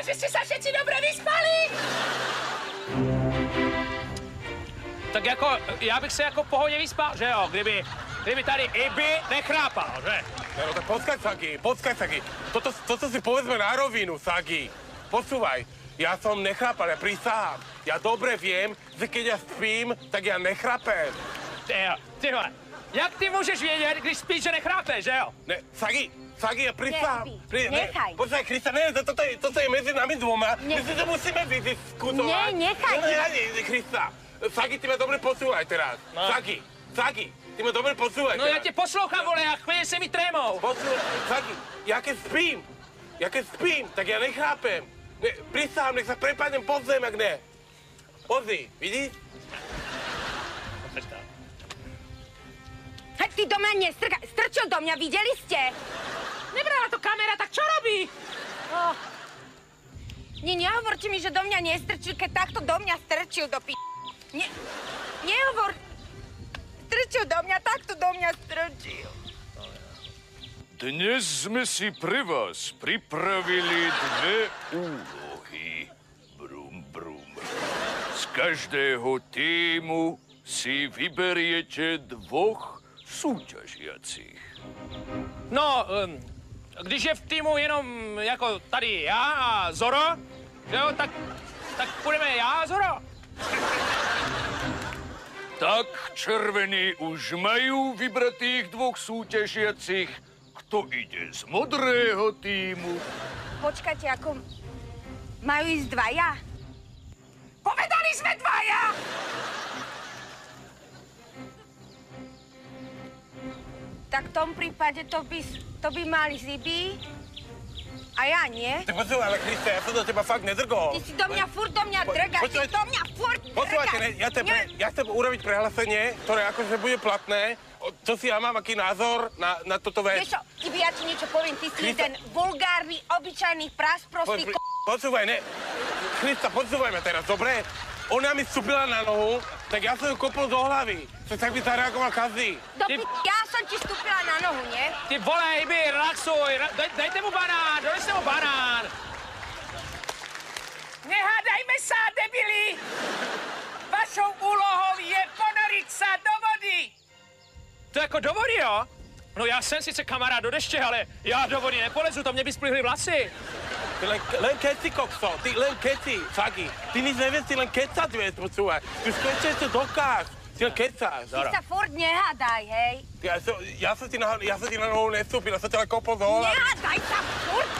že ste sa všetci dobre vyspali. Tak jako, já bych se jako v pohodě vyspal, že jo, kdyby tady Ibi nechrápal, že? No tak počkaj, Sagi. Toto si povedzme na rovinu, Sagi. Posúvaj, ja som nechrápal, ja prisahám. Ja dobre viem, že keď ja spím, tak ja nechrapem. Tyhle, jak ty můžeš vědět, když spíš, že nechrápeš, že jo? Ne, Sagi, ja prisahám. Nechaj. Počkaj, Krista, ne, toto je medzi nami dvoma. My si to musíme vydiskutovať. Nechaj. Krista, Sagi, ty ma dobre posúvaj teraz. No. Sagi, ty ma dobre posúvaj No teraz. já tě poslouchám, vole, a chvíli se mi trémou. Posúvaj, Sagi, ja keď spím, tak ja nechrápem. Prisahám, nech sa prepadnem pod zem, ak ne. Pozri, vidíš? Hej, ty do mňa strčil do mňa, videli ste? Nebrala to kamera, tak čo robí? Nehovorte mi, že do mňa nestrčil, keď takto do mňa strčil do Nehovor. Strčil do mňa, takto do mňa strčil. Dnes sme si pre vás pripravili dve úlohy. Brum, brum. Z každého týmu si vyberiete dvoch súťažiacich. No, když je v týmu jenom jako tady já a Zoro, že jo, tak půjdeme já a Zoro. Tak, červení už majú vybratých dvoch súťažiacich. Kto ide z modrého týmu? Počkajte, ako... Majú ísť dvaja? Povedali sme dvaja! Tak v tom prípade to by mali Zibi a ja nie. Tak počúvaj, ale Krista, ja som do teba fakt nedrgol. Ty si do mňa furt drgáš, ty do mňa furt drgáš. Počúvajte, ja chcem urobiť prehlásenie, ktoré akože bude platné. Čo si ja mám, aký názor na toto vec? Vieš čo, Ibi, ja ti niečo poviem, ty si ten vulgárny, obyčajný, prasprostý Počúvaj, ne. Krista, počúvaj ma teraz, dobre? Ona mi vstúpila na nohu, tak ja som ju kopol do hlavy. Tak by zareagoval každý. Ja som ti vstúpila na nohu, nie? Ty vole, Ibi, relaxuj, dajte mu banán, doneste mu banán. Nehádajme sa, debili! Vašou úlohou je ponoriť sa do vody! To jako do vody, jo? No já jsem sice kamarád do deště, ale já do vody nepolezu, to mě by splihly vlasy. Ty len keci, kokso, ty len keci, Sagi. Ty nic nevieš, ty len kecať vieš, počúvaj. Ty skôrčo ešte dokáž, ty len kecáš. Ty sa furt nehádaj, hej. Ja som ti na nohu nestúpil, ja som ti len kopol do hlavy. Nehádaj sa furt!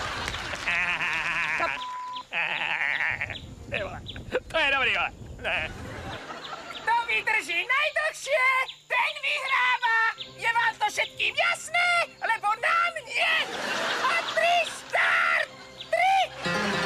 To je dobrý, ale. Kto vydrží najdlhšie, ten vyhráva. Je vám to všetkým jasné? Lebo nám nie. A 3 štart! 3!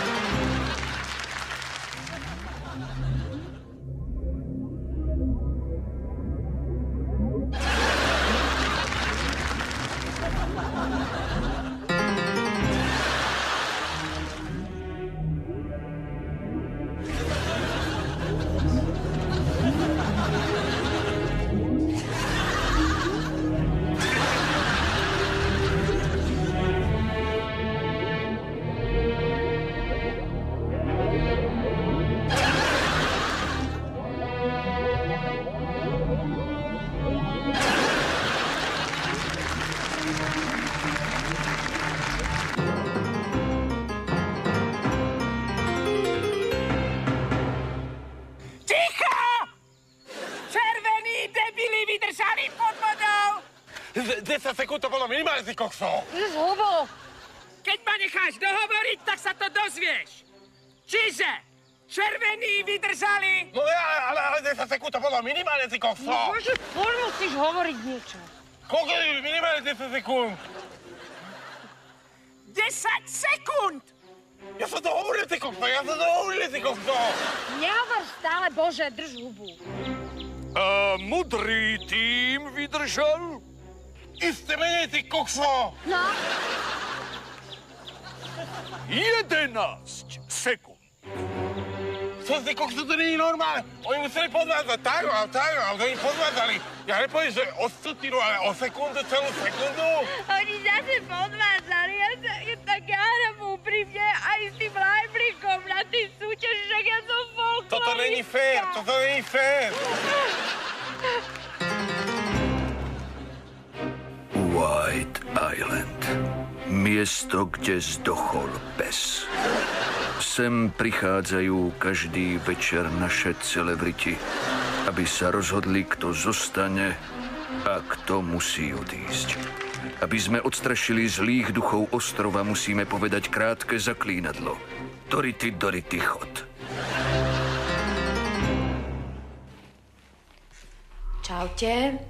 vydržali pod vodou. 10 sekúnd to bolo minimálne, ty kokso. Hubo. Keď ma necháš dohovoriť, tak sa to dozvieš. Čiže červení vydržali. No ale 10 sekúnd to bolo minimálne, ty kokso. No bože, musíš hovoriť niečo. Koľko je minimálne 10 sekúnd? 10 sekúnd! Ja som to hovoril, ty kokso, Nehovor stále, bože, drž hubu. A modrý tým vydržal? Isté menej, ty kokso. No? 11 sekúnd. Co ty kokso, to není normálne. Oni museli podvádzať tak, oni podvádzali. Ja nepoviem, že o stotinu, ale o sekundu, celú sekundu. Oni zase podvádzali, tak ja hrám úprimne aj s tým Lajblikom. není fér, toto není fér. White Island. Miesto, kde zdochol pes. Sem prichádzajú každý večer naše celebrity, aby sa rozhodli, kto zostane a kto musí odísť. Aby sme odstrašili zlých duchov ostrova, musíme povedať krátke zaklínadlo. Dority, Dority, chod. Čaute.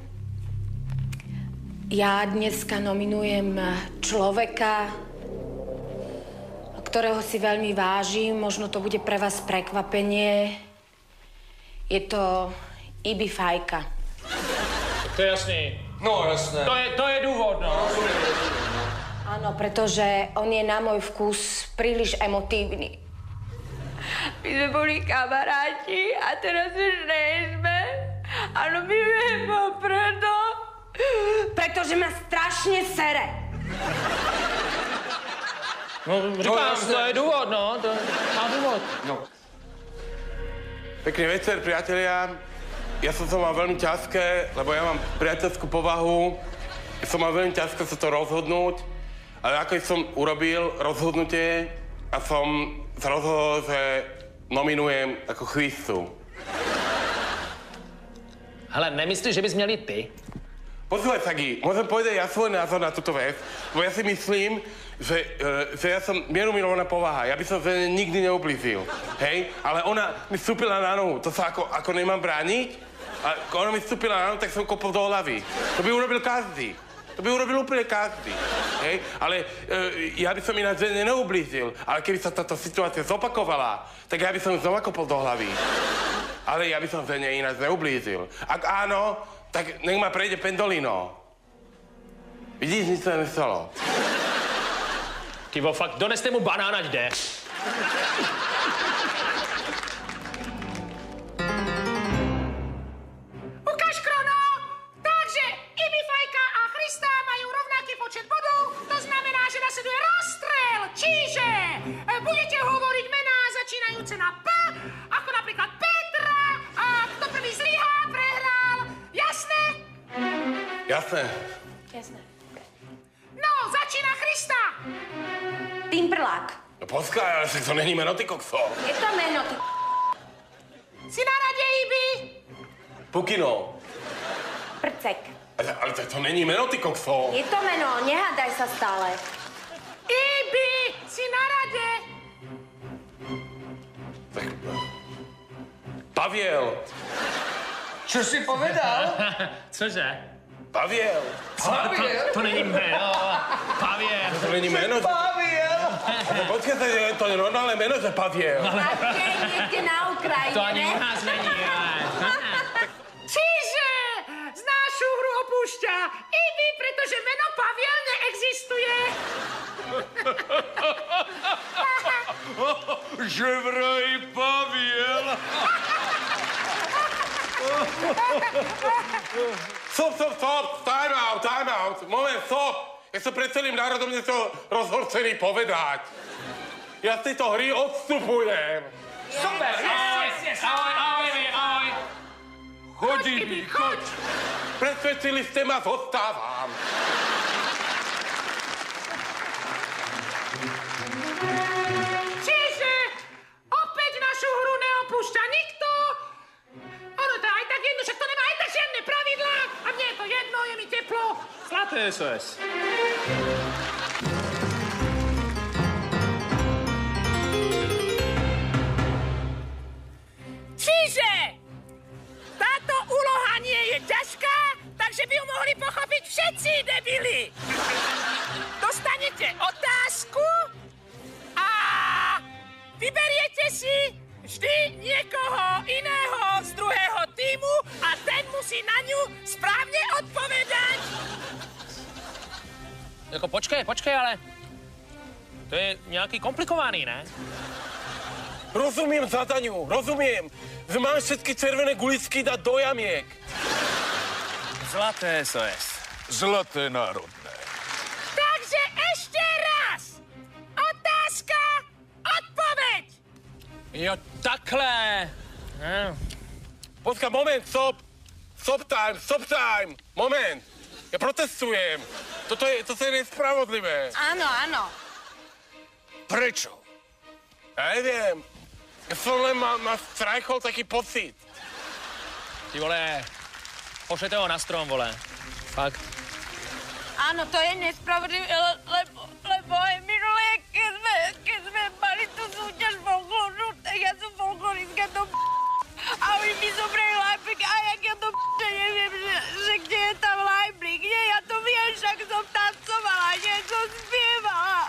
Ja dneska nominujem človeka, ktorého si veľmi vážim. Možno to bude pre vás prekvapenie. Je to Ibi Fajka. To je jasný. No, jasné. To je důvod, no. Áno, pretože on je na môj vkus príliš emotívny. My sme boli kamaráti a teraz už nejsme. Áno, milujem ho pretože ma strašne sere. No, říkám, to je důvod, no. To má důvod. No. Pekný večer, priatelia. Ja som to mal veľmi ťažké, lebo ja mám priateľskú povahu. Som mal veľmi ťažké sa to rozhodnúť, ale ako som urobil rozhodnutie a som sa rozhodol, že nominujem ako Christu. Hele, nemyslíš, že bys měl jít ty? Počúvaj, Sagi, môžem povedať ja svoj názor na túto vec, bo ja si myslím, že ja som mierumilovná povaha. Ja by som sa nikdy neublížil, hej? Ale ona mi vstúpila na nohu, to sa ako nemám brániť. A ona mi vstúpila na nohu, tak som kopol do hlavy. To by urobil každý. To by urobil úplne každý, hej? Ale ja by som ináč neublížil. Ale keby sa táto situácia zopakovala, tak ja by som znova kopol do hlavy. Ale ja by som žene ináč neublížil. Ak áno, tak nech ma prejde pendolino. Vidíš, nic sa nestalo. Ty vo, fakt, doneste mu banán, ať jde. Ukáž chrono! Takže Ibi Fajka a Christa majú rovnaký počet bodov, to znamená, že nasleduje rozstrel. Čiže budete hovoriť mená začínajúce na P, ako napríklad Petra, a kto prvý zlyhá, prehral. Jasné? Jasné. Jasné. No, začína Christa. Timprlák. No počkaj, ale to není meno, ty kokso. Je to meno, ty... Si na rade, Ibi? Pukino. Prcek. Ale to není meno, ty kokso. Je to meno, nehádaj sa stále. Ibi, si na rade. Tak... Paviel. Čo si povedal? Cože? Paviel. To není jméno. Pavěr. To není meno. Paviel! Počkejte, to je normálne meno, že Paviel. A je niekde na Ukrajine, To ani ne? u nás není, ale. Čiže z našu hru opúšťa Ibi, pretože meno Paviel neexistuje. Že vraj Paviel. Stop, time out, moment, stop. Ja som pred celým národom niečo rozhorčený povedať. Ja z tejto hry odstupujem. Super, ahoj. Choď, Ibi, choď. Presvedčili ste ma, zostávam. Čiže opäť našu hru neopúšťa nikto. Ono to aj tak jedno, však to nemá aj tak žiadne pravidlá. A mne je to jedno, je mi teplo. Zlaté SOS. Čiže táto úloha nie je ťažká, takže by ju mohli pochopiť všetci debili. Dostanete otázku a vyberiete si vždy niekoho iného z druhého tímu a ten musí na ňu správne odpovedať. Jako počkej, ale to je nějaký komplikovaný, ne? Rozumiem zadaniu, rozumiem, že mám všetky červené guličky dať do jamiek. Zlaté SOS. Zlaté národné. Takže ešte raz. Otázka, odpoveď. Jo, takhle. Počkaj, moment, stop. Stop time. Moment. Ja protestujem. Toto je nespravodlivé. Áno. Prečo? Ja neviem. Ja som len ma strajchol taký pocit. Ty vole, pošlete ho na strom, vole. Fakt. Áno, to je nespravodlivé, lebo aj minulé, keď sme mali tú súťaž folklórnu, tak ja som folkloristka do a oni mi zobrali lajblik a jak ja to neviem, že kde je tam lajblik. Nie, ja to viem, však som tancovala, nie, som spievala.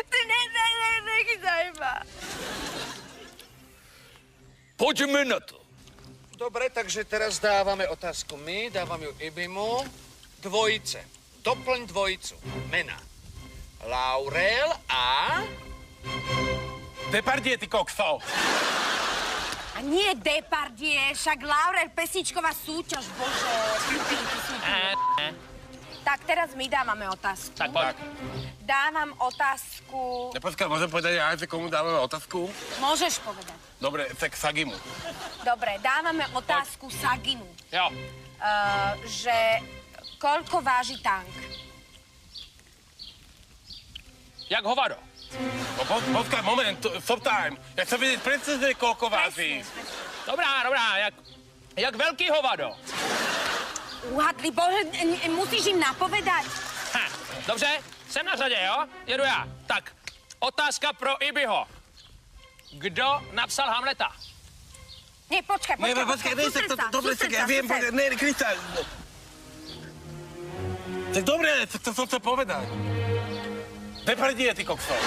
Ty nechytaj ma. Poďme na to. Dobre, takže teraz dávame otázku my, dávam ju Ibimu. Dvojice. Doplň dvojicu. Mena. Laurel a... Depardieu, ty kokso. A nie Depardieu, však Laurel, pesničková súťaž, bože. Tak teraz my dávame otázku. Tak poď. Dávam otázku... Počkaj, môžem povedať aj, že komu dávame otázku? Môžeš povedať. Dobre, tak Sagimu. Dobre, dávame otázku Sagimu. Jo. Že koľko váži tank? Jak hovado. No, počkaj, moment, stop time. Ja chcem vedieť presne, koľko váži. Dobrá, jak veľký hovado. Uhadli, bože, musíš im napovedať. Dobře, jsem na řadě, jo? Jedu já. Tak, otázka pro Ibiho. Kdo napsal Hamleta? Nie, počkaj, Dobre, tak ja viem, ne, Krista. Tak dobre, to som chcel povedať. Depardieu, ty kokso.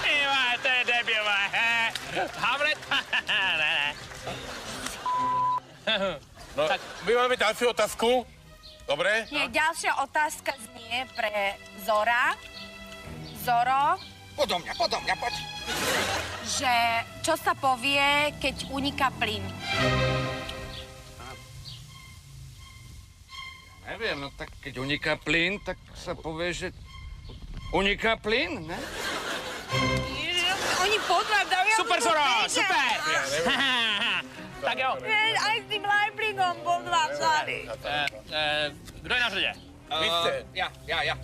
Ty vole, to je debil, vole. Hamlet? Ne. No, tak. My máme ďalšiu otázku. Dobre? Nie, ďalšia otázka znie pre Zora. Zoro, Podo mňa, poď. že čo sa povie, keď uniká plyn? Neviem, no tak keď uniká plyn, tak sa povie, že uniká plyn, ne? Oni podľadajú. Super, Zoro, super! Tak jo. Aj s tým lajblingom podľadali. Kdo je na řadě? Vy ste. Ja.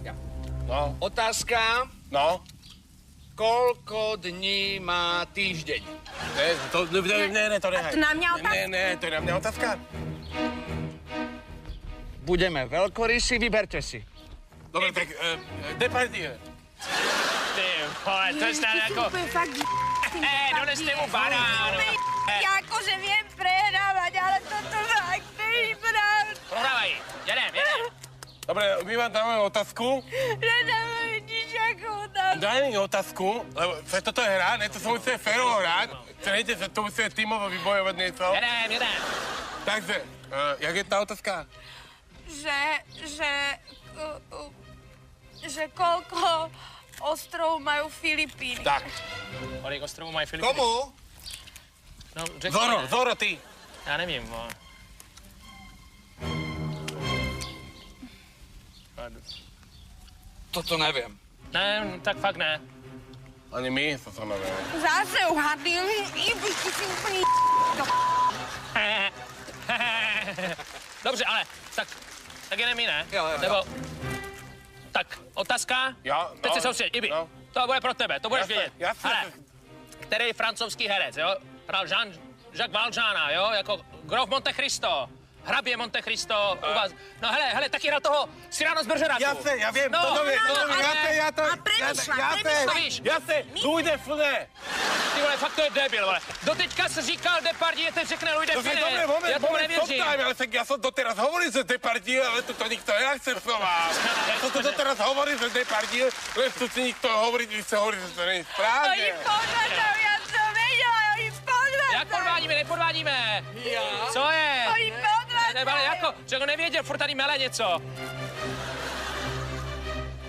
No, Otázka, no. koľko dní má týždeň? Ne, to nehaj. A to na mňa otázka? Ne, to je na mňa otázka. Budeme veľkorysi, vyberte si. Dobre, tak Depardieu. Ty vole, to je stále jako... To je fakt... Doneste mu banán. Ja akože viem prehrávať, ale toto fakt není pravda. Prohrávají. Jedem. Dobre, my vám dáme otázku. Nedáme nič ako otázku. Daj mi otázku, lebo toto je hra, ne, to sa musíme férovo hrať. Chcete, že to musíme tímovo vybojovať niečo. Jedem. Takže, jak je tá otázka? Že koľko ostrovov majú Filipíny? Tak. Kolik ostrovů mají Filipiny? Komu? No, řekni, ne? Zoro, ty. Já nevím, vole. Toto neviem. Ne, tak fakt ne. Ani my to sa neviem. Zase uhadli, ty si úplný Dobře, ale tak jedem my, ne? Jo. Nebo, tak, otázka? Jo, no. Teď se soustředit, Ibi. No. To bude pro tebe, to budeš Jasne, vědět. jasne. Hele, který francouzský herec, jo? Hrál Jacques Valjeana, jo? Jako grof Monte Cristo. Hrabě Monte Cristo u vás. No hele, taky hrál toho Cyrano z Bergeracu. Jasne, ja viem, No, toto viem, a premýšľam. To víš? Jasne, Louis de Funès. Ty vole, fakt to je debil, vole. Doteďka se říkal Depardieu, teď řekne Louis de To je Funès. dobre, moment, Já tomu nevěřím. stop, ale tak ja som doteraz hovoril, že Depardieu, ale to nikto neakceptoval. Ja som to doteraz hovoril, že Depardieu, len tu si nikto hovorí, vy ste hovorí, že to nie je správne. Oni podvádzajú, ja som vedela, oni podvádzajú. Jak podvádíme, nepodvádíme. Ja? Co je? Oni podvádzajú. Ale jako, že ho nevěděl, furt tady mele něco.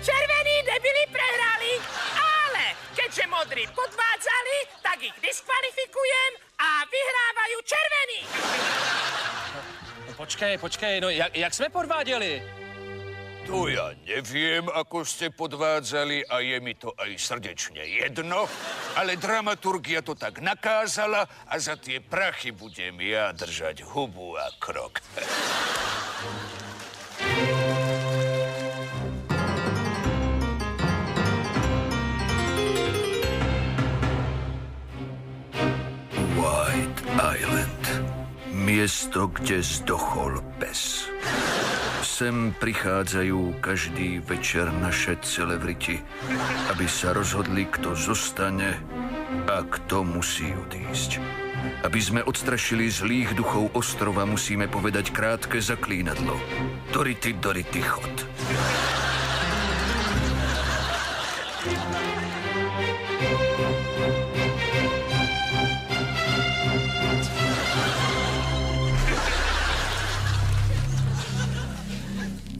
Červení debili prehrali, ale keďže modrí podvádzali, tak ich diskvalifikujem a vyhrávajú červení. No počkej, no jak jsme podváděli? To ja neviem, ako ste podvádzali a je mi to aj srdečne jedno, ale dramaturgia to tak nakázala a za tie prachy budem ja držať hubu a krok. White Island. Miesto, kde zdochol pes. Sem prichádzajú každý večer naše celebrity, aby sa rozhodli, kto zostane a kto musí odísť. Aby sme odstrašili zlých duchov ostrova, musíme povedať krátke zaklínadlo. Dority, Dority, chod.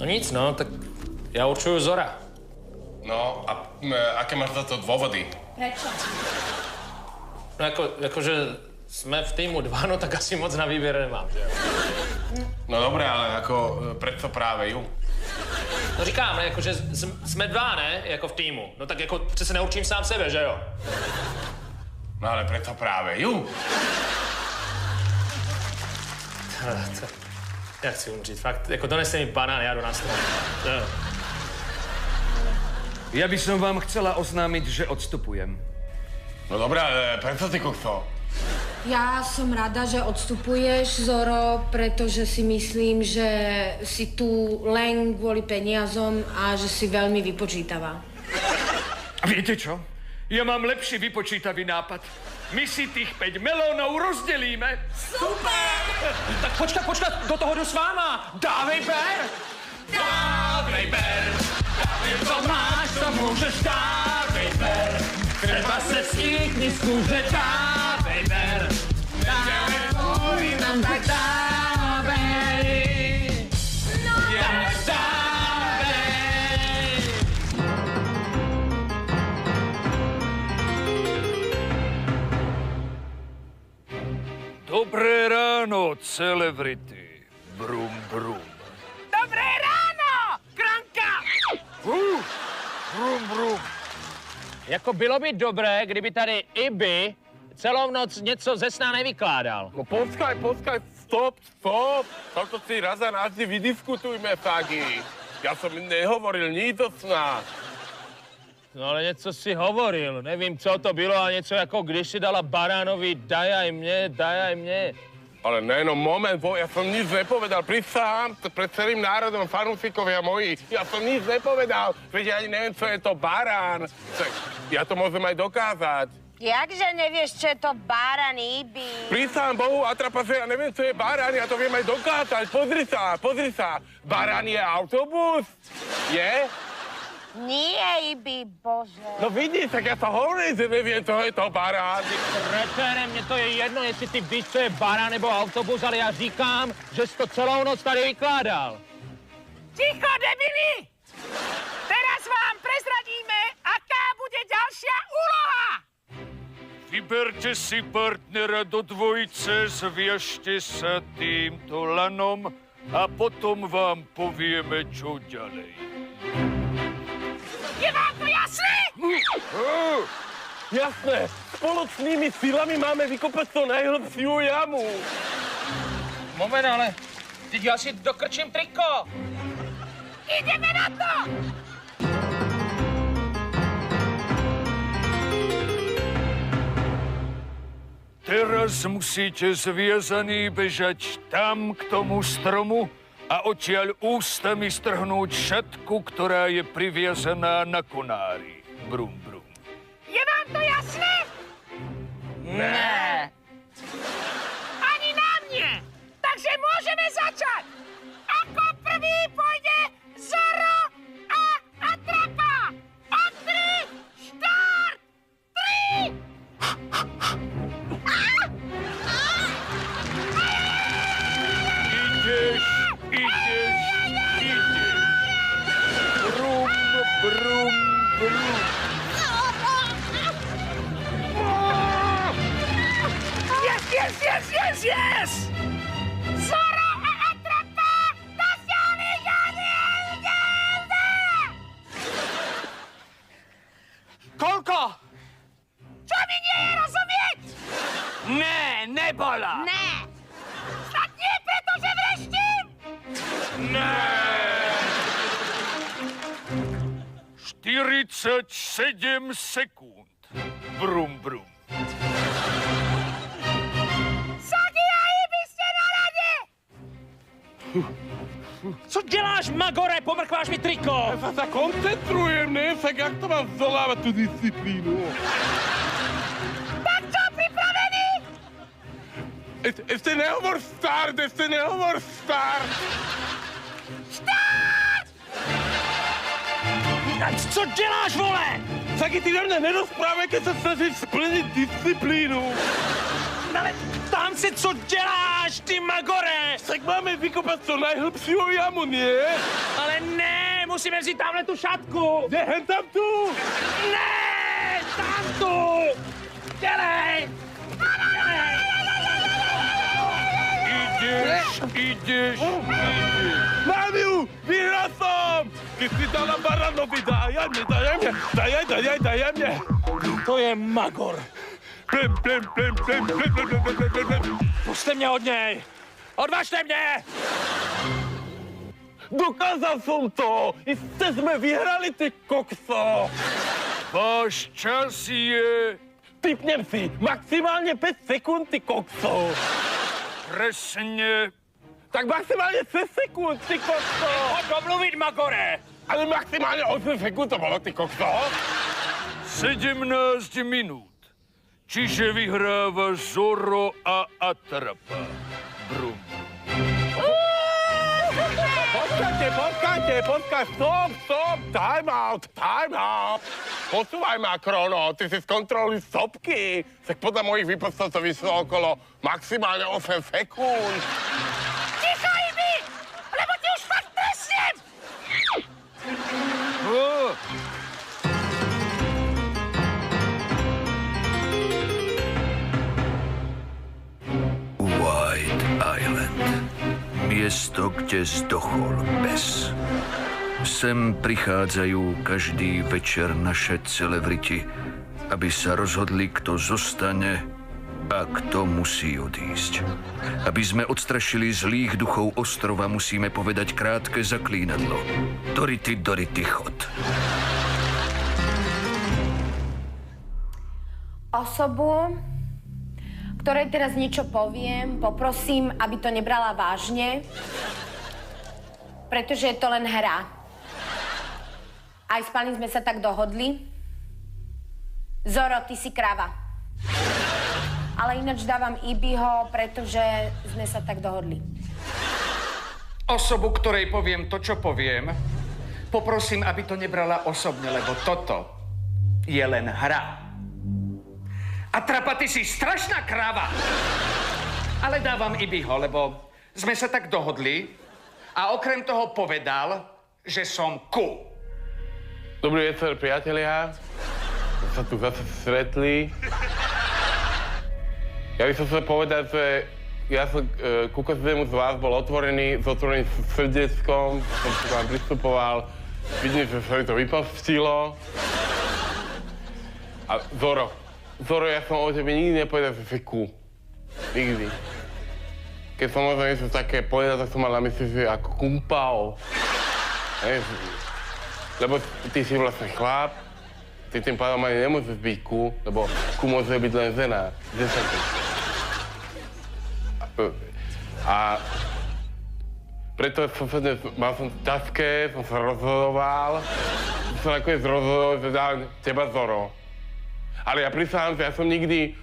No nic, no, tak ja určuju Zora. No a aké máš za to dôvody? Prečo? No akože sme v týmu 2, no tak asi moc na výber nemám, že jo? No dobré, ale ako preto práve ju? No říkám, ne, akože sme 2, ne, jako v týmu. No tak jako přece neurčím sám sebe, že jo? No ale preto práve ju? Ja chci umřít, fakt, jako doneste mi banán, ja jdu na stranu. Ja by som vám chcela oznámiť, že odstupujem. No dobré, ale preto ty kukso? Ja som rada, že odstupuješ, Zoro, pretože si myslím, že si tu len kvôli peniazom a že si veľmi vypočítavá. A viete čo? Ja mám lepší vypočítavý nápad. My si tých 5 melónov rozdelíme. Super! Tak počkat, do toho jdu s váma. Dávej ber! Dávej ber! Dávej, co máš, to můžeš, dávej ber! Třeba se stihni zkoušet, dávej ber! Dávej, nám tak dávej! No, dávej! Dobré ráno, celebrity. Brum, brum. Dobré ráno, Kranka! Brum, brum. Jako bylo by dobré, kdyby tady Ibi celou noc něco ze sna nevykládal. No počkaj, stop! Toto si raz a navždy vydiskutujme, Fagi. Ja som nehovoril nič do sna. No ale něco si hovoril, nevím, co to bylo, a něco jako když si dala baránovi daj aj mne. Ale ne, no moment, ja som nič nepovedal. Prisahám pred celým národom, fanúšikovia moji. Ja som nič nepovedal, veď ja ani neviem, čo je to barán. Tak ja to môžem aj dokázať. Jakže nevieš, čo je to barán, Ibi? Prisahám Bohu, Atrapa, že ja neviem, čo je barán, ja to viem aj dokázať. Pozri sa. Barán je autobus? Je? Nie, Ibi, bože. No vidíš, tak ja to hovorím, že neviem, čo je to barán. Repére, mně to je jedno, jestli ty víš, co je barán nebo autobus, ale já říkám, že jsi to celou noc tady vykládal. Ticho, debili! Teraz vám prezradíme, aká bude ďalšia úloha! Vyberte si partnera do dvojice, zviažte sa týmto lanom a potom vám povieme, čo ďalej. Je vám to jasné? Jasné, spoločnými silami máme vykopať to najhlbšiu jamu. Moment, ale teď já si dokrčím triko. Ideme na to! Teraz musíte zviazaní bežať tam k tomu stromu a odtiaľ ústami strhnúť šatku, ktorá je priviazaná na konári. Brum, brum. Je vám to jasné? Ne. Ani na mne! Takže môžeme začať! Ako prvý pôjde Zoro a Atrapa! O 3, štart, 3! Ideš. Brum, brum, brum. Yes! Zoro a Atrapa dosiahli Daniel! Julko! Čo mi nie je rozumieť? Ne, nebola! Ne. Snad nie, pretože vreštím. Ne! 47 sekúnd. Brum, brum. Sagi a Ibi ste na rade. Co děláš, Magore? Pomrkváš mi triko! Ja sa koncentrujem, ne? Tak jak to mám zdolávať tú disciplínu? Tak čo, pripravený? Ešte nehovor start, ešte nehovor start! Co děláš, vole? Sagi, ty na mňa nerozprávej, keď sa snažíš splniť disciplínu. Ale tam si, co děláš, ty Magore! Tak máme vykopať co najhlbšiu jamu, nie? Ale ne, musíme vzít tamhle tu šatku! Kde, hen tam tu? Ne, tam tu! Dělej! Ideš. Mám ju! Vyhral som! Keď si dala baranovi, daj mne! To je Magor. Plem. Puste mě od něj! Odvažte mě! Dokázal som to! Iste sme vyhrali, ty kokso! Váš čas je Typnem si, maximálne 5 sekúnd, ty kokso! presne Tak maximálne 6 sekúnd, ty kokso! Pojď domluvit, Magore! Ale maximálne 8 sekúnd to bolo, ty kokso! 17 minút. Čiže vyhráva Zoro a Atrapa. Brum. Počkajte, stop, time out. Posúvaj ma, Krono, ty si skontroluj stopky. Tak podľa mojich výpočtov to vyšlo okolo maximálne 8 sekúnd. Ticho, Ibi, lebo ti už fakt tresnem. White Island. Miesto, kde zdochol pes. Sem prichádzajú každý večer naše celebrity, aby sa rozhodli, kto zostane a kto musí odísť. Aby sme odstrašili zlých duchov ostrova, musíme povedať krátke zaklínadlo. Dority, chod. Osobu, ktorej teraz niečo poviem, poprosím, aby to nebrala vážne, pretože je to len hra. Aj s pani sme sa tak dohodli. Zoro, ty si krava. Ale ináč dávam Ibiho, pretože sme sa tak dohodli. Osobu, ktorej poviem to, čo poviem, poprosím, aby to nebrala osobne, lebo toto je len hra. Atrapa, ty si strašná kráva. Ale dávam Ibiho, lebo sme sa tak dohodli a okrem toho povedal, že som cool. Dobrý večer, priatelia. Sa tu zase stretli. Ja by som chcel povedať, že ja som ku každému z vás bol otvorený, s otvoreným srdieckom, som sa vám pristupoval. Vidím, že sa mi to vypostilo. A Zoro, ja som o tebe nikdy nepovedal, že si cool. Nikdy. Keď som možno niečo také povedal, tak som mal na mysli, že ako kumpao. Lebo ty si vlastne chlap, ty tým pádom ani nemôžeš byť ku, lebo ku môže byť len žena. A preto som sa dnes, mal som ťažké, som sa rozhodoval, som nakoniec rozhodol, že dám teba, Zoro. Ale ja prisahám, že ja som nikdy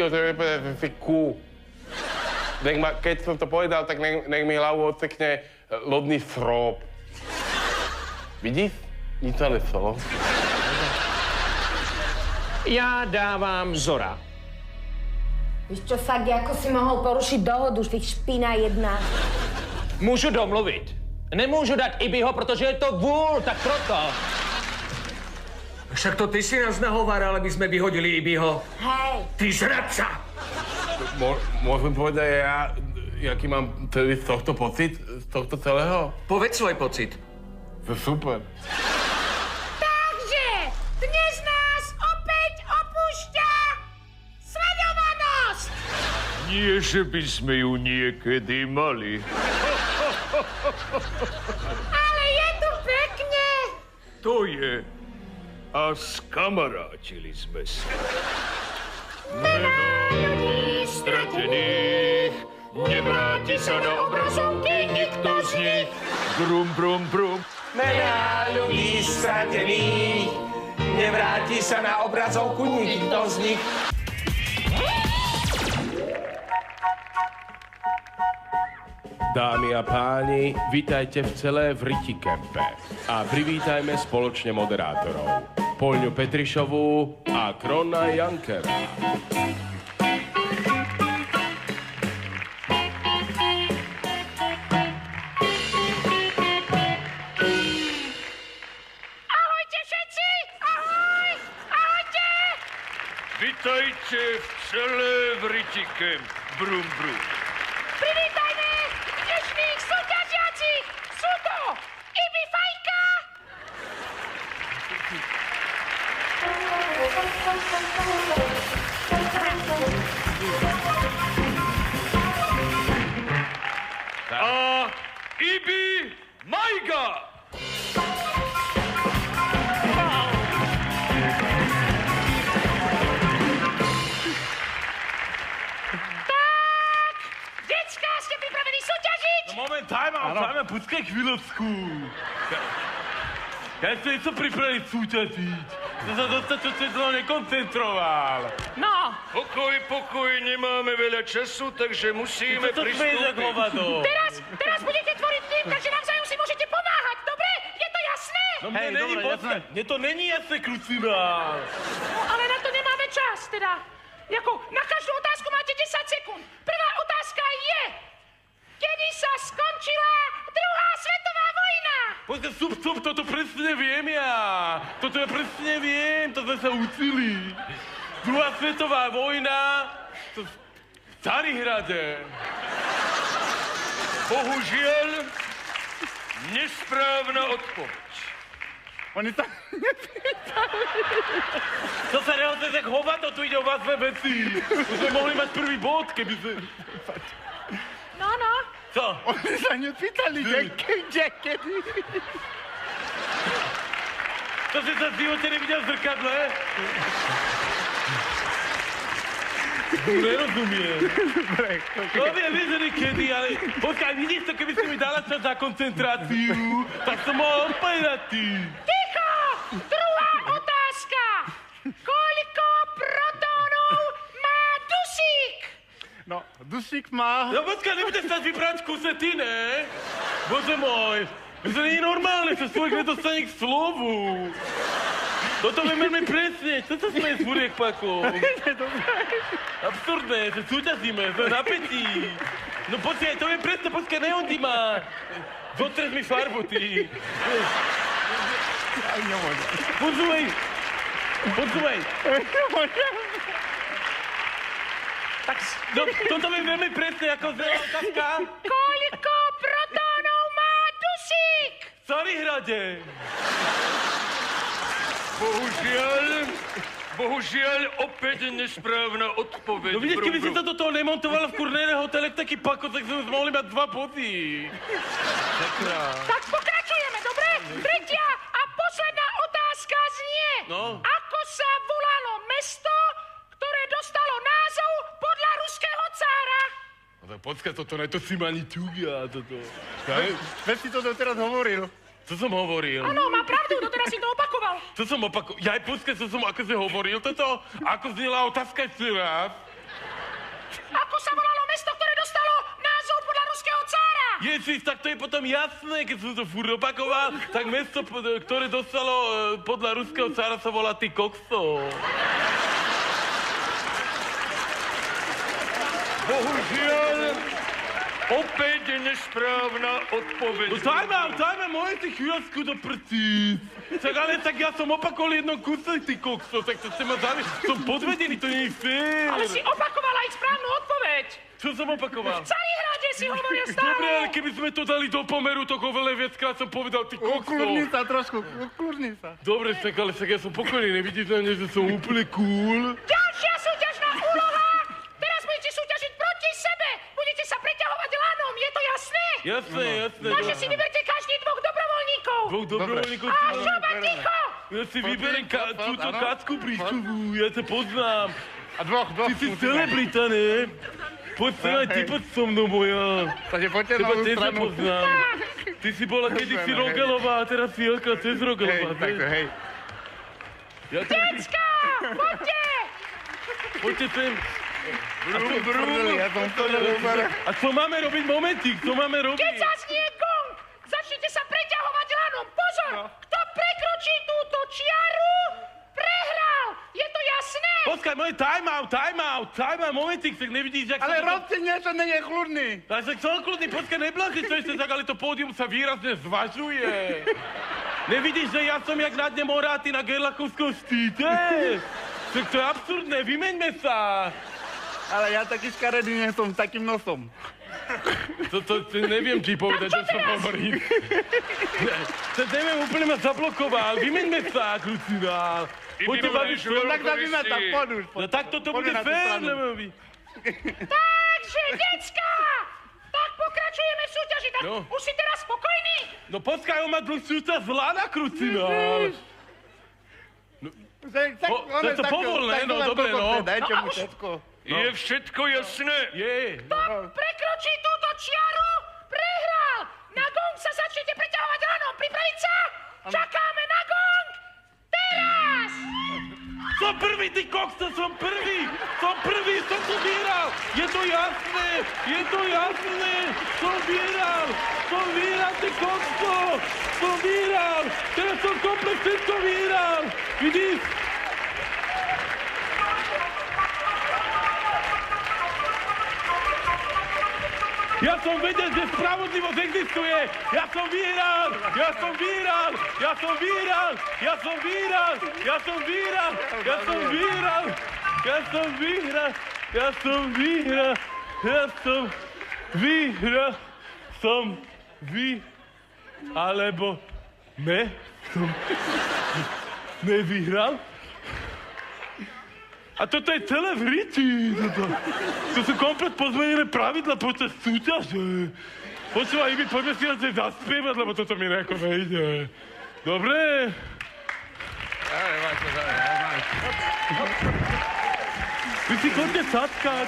o tebe nepovedal, že si ku. Keď som to povedal, tak nech mi hlavu odsekne lodný strop. Vidíš? Nic sa neslo. Já dávám Zora. Víš čo, Sagi, ako si mohol porušiť dohodu, ty špina jedna? Můžu domluvit. Nemůžu dát Ibiho, protože je to vůl, tak proto. Však to ty si nás nahováral, aby sme vyhodili Ibiho. Hej. Ty zradca! Môžem povedať jaký mám z tohto pocit, z tohto celého? Povedz svoj pocit. To super. Takže dnes Nie, že by sme ju niekedy mali. Ale je tu pekne. To je. A skamarátili sme sa. Meno ľudí stratených, nevráti sa na obrazovky nikto z nich. Brum, brum, brum. Mená ľudí stratených, nevráti sa na obrazovku nikto z nich. Dámy a páni, vítajte v celé Vriti Kempe a privítajme spoločne moderátorov Poľňu Petrišovú a Krona Jankera. Ahojte všetci! Ahoj! Ahojte! Vitajte v celé Vriti Kemp. Brum, brum. Privítajme dnešných súťažiacich! Sú to Ibi Fajka, A Ibi Majga. decka, ste pripravení súťažiť? Moment, time, počkej chvíľovku. Ja som niečo pripraviť súťažiť. Som sa dostatočne nekoncentroval. No, Pokoj, nemáme veľa času, takže musíme pristúpiť. teraz budete tvoriť tým, takže navzájom si môžete pomáhať, dobre? Je to jasné? No mne to není jasné, krucinál. No, ale na to nemáme čas, teda. Na každú otázku máte 10 sekúnd. Prvá otázka je, kedy sa skončila druhá svetová vojna? Počkej, stop, toto presne viem ja. Toto ja presne viem, to sme sa učili. Druhá svetová vojna, to v Carihrade. Bohužiaľ, nesprávna odpoveď. Oni sa... To sa nehoďte tak hovado, tu ide o vás dve veci. Už sme mohli mať prvý bod, keby sme... No. Co? Oni sa nepýtali, kedy. To si sa v živote nevidel v zrkadle? Nerozumiem. No viem, že kedy, ale počkaj, vidíš to, keby si mi dala čas za koncentráciu, tak som mohol odpovedať ty. Ticho! Druhá otázka. Koľko protónov má dusík? No, dusík má... No počkaj, nebudeš sa vybrať kuse ty, ne? Bože môj, to nie je normálne, že človek nedostane k slovu. Toto vieme presne, čo sa smeješ furiek pakom? Absurdné, že súťažíme, sme napätí. No počkaj, to viem presne, počkaj, nehondi ma. Zotres mi farbu, ty. Počúvaj. Tak, no, toto viem veľmi presne, ako znela otázka. Koľko protónov má dusík? V Carihrade. Bohužiaľ, opäť nesprávna odpoveď. No vidíš, keby si sa do toho nemontovala v kurného hotele, taký pako, tak sme mohli mať 2 body. Sakra. Tak pokračujeme, dobre? Tretia a posledná otázka znie. No? Ako sa volalo mesto, ktoré dostalo názov podľa ruského cára? No tak počkaj, toto ne to si ma ani ťugia, toto. Veď si to teraz hovoril. Co som hovoril? Áno, má pravdu, doteraz si to opakoval. Co som opakoval? Ja aj počkaj, co som akože hovoril toto? Ako znela otázka ešte raz? Ako sa volalo mesto, ktoré dostalo názov podľa ruského cára? Ježiš, tak to je potom jasné, keď som to furt opakoval, tak mesto, ktoré dostalo podľa ruského cára, sa volá Ty kokso. Bohužiaľ, opäť nesprávna odpoveď. No dajme, môžete chvíľovku do prtíc. Tak ale tak ja som opakoval jedno kúsek, ty kokso, tak to ste ma dali. Som podvedený, to nie je fér. Ale si opakovala aj správnu odpoveď. Čo som opakoval? V Carihrade si hovoril stále. Dobre, ale keby sme to dali do pomeru, to oveľa viackrát som povedal, ty kokso. Ukludni sa trošku, ukludni sa. Dobre, tak ale však ja som pokojný, nevidíš na mne, že som úplne cool. Ďalšia súťažná úloha. Teraz budete súťažiť proti Jasné. Takže si vyberte každý dvoch dobrovoľníkov. Dvoch dobrovoľníkov. A šoba, ticho! Ja si vyberiem túto Kacku Príštovú, ja ťa poznám. A dvoch Ty si celebrita, ne? Poď sa aj ty poď so mnou, moja. Takže poďte na Teba druhú tiež sa stranu. poznám. Ty si bola kedysi Rogelová a teraz si Jelka cez Rogelová, Hej, takto, hej. Decka, poďte! Poďte sem. Ja som to nedober. A čo máme robiť? Momentík, čo máme robiť? Keď zaznie gong, začnite sa preťahovať lanom. Pozor, kto prekročí túto čiaru, prehral. Je to jasné? Počkaj, môj time out, momentík, tak nevidíš, jak Ale sa to... robte niečo, nie chludný. Ja sa som kľudný, počkaj, neblázni, čo ešte tak, ale to pódium sa výrazne zvažuje. Nevidíš, že ja som jak na dne Moráty na Gerlachovskom štíte? Tak to je absurdné, vymeňme sa. Ale ja taký škaredý nie som, s takým nosom. To neviem ti povedať, čo som hovoril. To neviem, úplne ma zablokoval, vymeňme sa, krucinál. Poďte vám už Tak zabíme tam, poď už. No tak toto bude na tú fér, stranu. lebo vy... Takže, decka, tak pokračujeme v súťaži. Tak No. už si teraz spokojný? No počkaj, on má dlhšiu časť zlá na krucinál. To je to povolné, no dobre, no. Dajte No a mu už- všetko. Je všetko jasné? Je. Prekročí túto čiaru, prehral. Na gong sa začnete preťahovať lanom. Pripraviť sa? Čakáme na gong. Teraz! Som prvý, ty kokso, som prvý, som tu vyhral. Je to jasné, som vyhral, ty kokso, som vyhral. Teraz som komplet všetko vyhral. Vidíš? Ja som vedel, že spravodlivosť existuje. Ja som vyhral. Alebo ne, som nevyhral. A toto je celé v riti. To sú komplet pozmenené pravidla počas súťaže. Počúvaj, Ibi, poďme si na to zaspievať, lebo toto mi nejako nejde. Dobre? Vy si chodte satkať.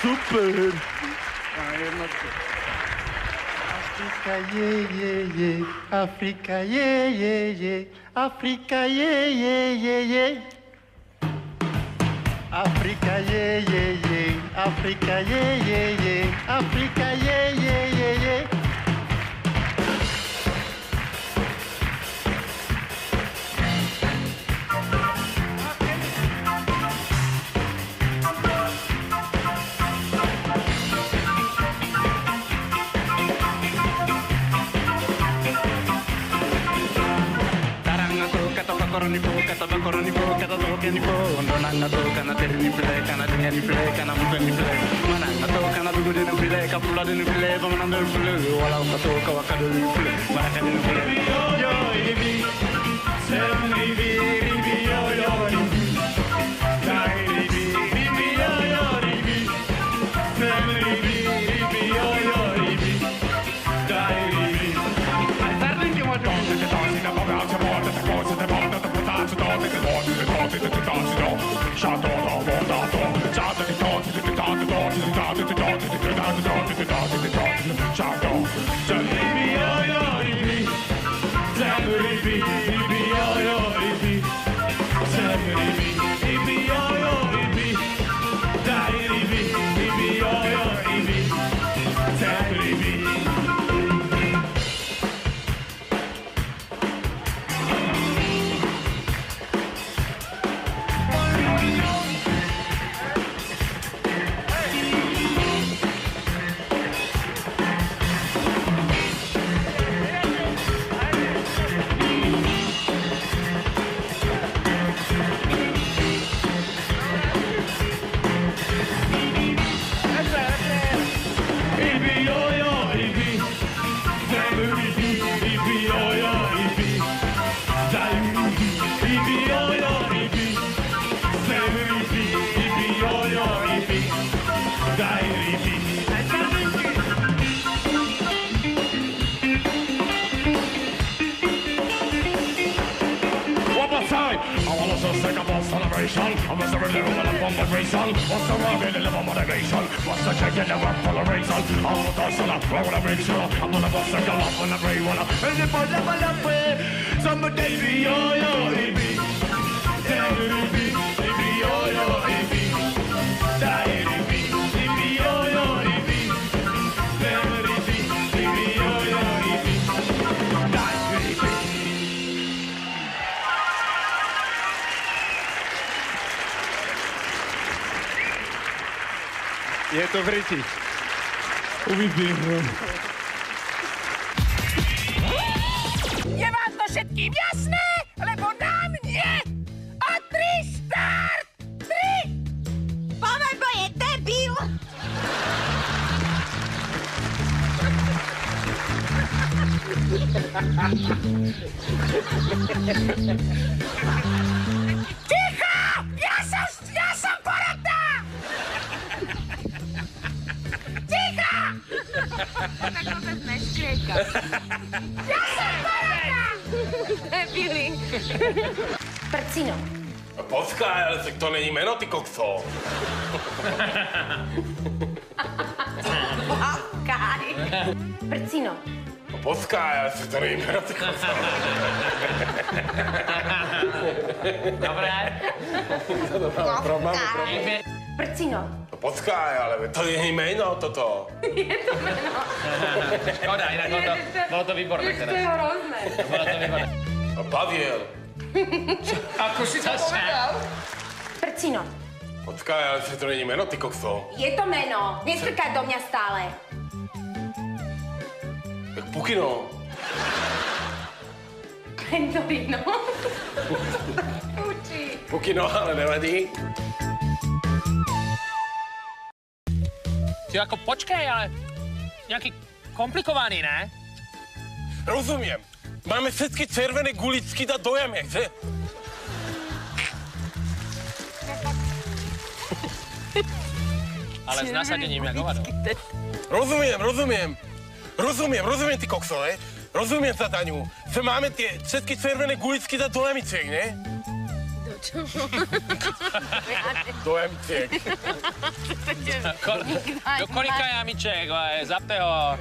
Super. Afrika je, Afrika je, Afrika je. Afrika je, Afrika je, Afrika je. say? I wanna just take a bus celebration. I'm a little bit of motivation. What's the wrong in the little motivation? What's the check in the work for the reason? I'm a dance and I'm gonna make sure I'm gonna bust a girl up when I pray when I'm in the fun of my way. Somebody be yo, baby. Baby, yo, baby. Je to v riti. Je vám to všetkým jasné? Lebo nám nie! A 3 štart! 3! Pomerbo je debil! Ticho! Ja som poradná! Ticho! Tak vôbec neškrieka. Ja som poradná! Debili. Prcino. Počkaj, ale to není jméno, ty kokso. Bakaj. Prcino. Počkaj, ale to není jméno, ty kokso. Dobré. Prcino. Počkaj, ale to není jméno, toto. Je to meno. Škoda, inak bolo to výborné To je teraz. hrozné. Bolo to výborné. Paviel. Ako si to povedal? Prcino. Počkaj, ale to není jméno, ty kokso. Je to meno. Nestrkaj do mňa stále. Tak Pukino. Pendolino. Uči. Pukino, ale nevadí. Ty ako počkej, ale nejaký komplikovaný, ne? Rozumiem. Máme všetky červené guličky dať do jamek, že? Ale s nasadením jak hovado. Rozumiem, ty kokso, ne? Rozumiem sa, Taňu, že máme tie všetky červené guličky dať do jamičiek, ne? Do jamičiek. Do kolika jamiček, zapte ho.